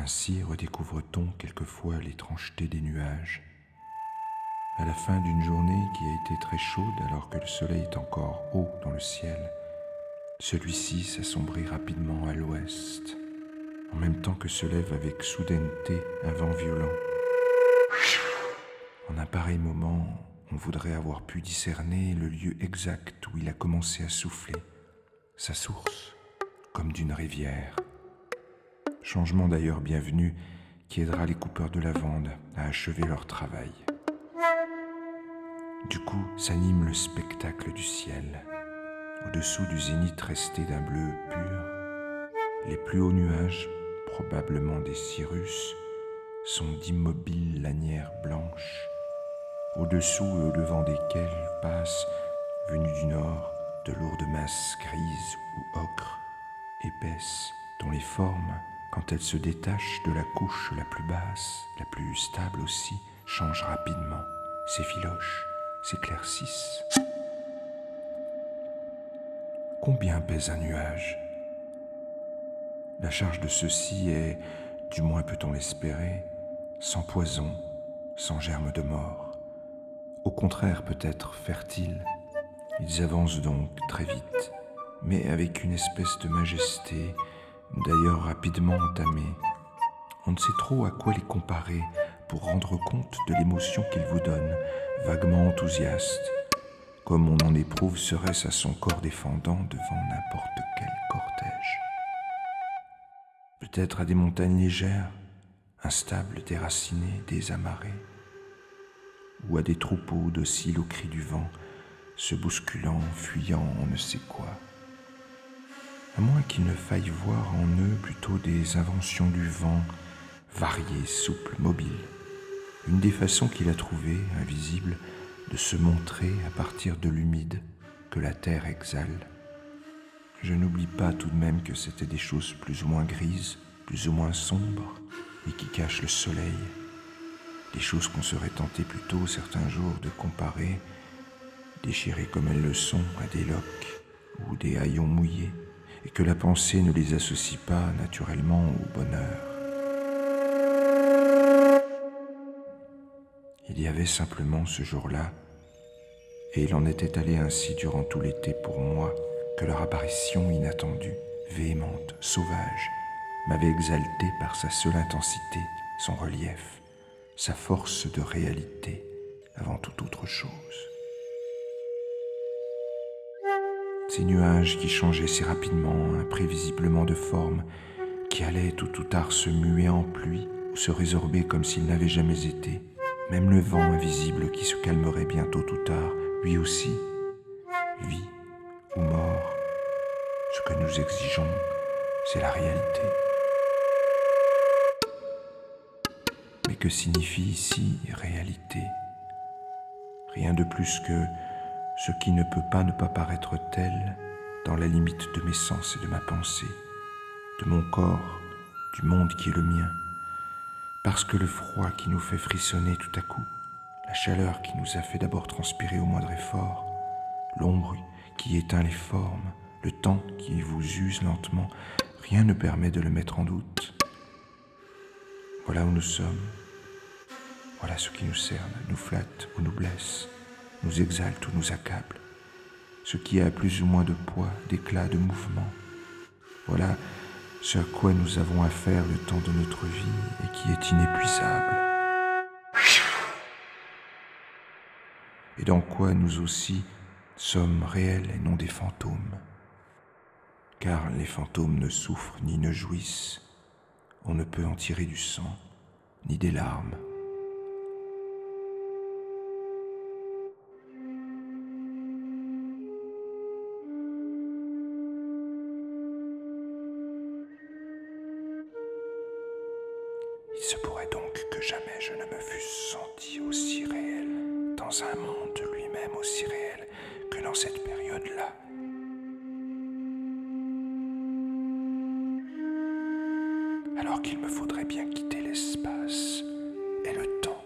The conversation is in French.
Ainsi redécouvre-t-on quelquefois l'étrangeté des nuages. À la fin d'une journée qui a été très chaude alors que le soleil est encore haut dans le ciel, celui-ci s'assombrit rapidement à l'ouest, en même temps que se lève avec soudaineté un vent violent. En un pareil moment, on voudrait avoir pu discerner le lieu exact où il a commencé à souffler, sa source, comme d'une rivière. Changement d'ailleurs bienvenu qui aidera les coupeurs de lavande à achever leur travail. Du coup, s'anime le spectacle du ciel. Au-dessous du zénith resté d'un bleu pur, les plus hauts nuages, probablement des cirrus, sont d'immobiles lanières blanches, au-dessous et au-devant desquelles passent, venues du nord, de lourdes masses grises ou ocre, épaisses, dont les formes, quand elles se détachent de la couche la plus basse, la plus stable aussi, changent rapidement, s'effilochent, s'éclaircissent. Combien pèse un nuage ? La charge de ceux-ci est, du moins peut-on l'espérer, sans poison, sans germe de mort. Au contraire, peut-être fertile. Ils avancent donc très vite, mais avec une espèce de majesté, d'ailleurs rapidement entamée. On ne sait trop à quoi les comparer pour rendre compte de l'émotion qu'ils vous donnent, vaguement enthousiaste, comme on en éprouve serait-ce à son corps défendant devant n'importe quel cortège. Peut-être à des montagnes légères, instables, déracinées, désamarrées, ou à des troupeaux dociles au cri du vent, se bousculant, fuyant on ne sait quoi. À moins qu'il ne faille voir en eux plutôt des inventions du vent, variées, souples, mobiles. Une des façons qu'il a trouvées, invisible, de se montrer à partir de l'humide que la terre exhale. Je n'oublie pas tout de même que c'étaient des choses plus ou moins grises, plus ou moins sombres, et qui cachent le soleil. Des choses qu'on serait tenté plutôt certains jours de comparer, déchirées comme elles le sont, à des loques ou des haillons mouillés, et que la pensée ne les associe pas naturellement au bonheur. Il y avait simplement ce jour-là, et il en était allé ainsi durant tout l'été pour moi, que leur apparition inattendue, véhémente, sauvage, m'avait exalté par sa seule intensité, son relief, sa force de réalité avant toute autre chose. Ces nuages qui changeaient si rapidement, imprévisiblement de forme, qui allaient tôt ou tard se muer en pluie ou se résorber comme s'ils n'avaient jamais été, même le vent invisible qui se calmerait bien tôt ou tard, lui aussi, vie ou mort, ce que nous exigeons, c'est la réalité. Mais que signifie ici réalité ? Rien de plus que ce qui ne peut pas ne pas paraître tel dans la limite de mes sens et de ma pensée, de mon corps, du monde qui est le mien, parce que le froid qui nous fait frissonner tout à coup, la chaleur qui nous a fait d'abord transpirer au moindre effort, l'ombre qui éteint les formes, le temps qui vous use lentement, rien ne permet de le mettre en doute. Voilà où nous sommes, voilà ce qui nous cerne, nous flatte ou nous blesse, nous exalte ou nous accable, ce qui a plus ou moins de poids, d'éclat, de mouvement. Voilà ce à quoi nous avons affaire le temps de notre vie et qui est inépuisable. Et dans quoi nous aussi sommes réels et non des fantômes. Car les fantômes ne souffrent ni ne jouissent, on ne peut en tirer du sang, ni des larmes. Il se pourrait donc que jamais je ne me fusse senti aussi réel, dans un monde lui-même aussi réel que dans cette période-là. Alors qu'il me faudrait bien quitter l'espace et le temps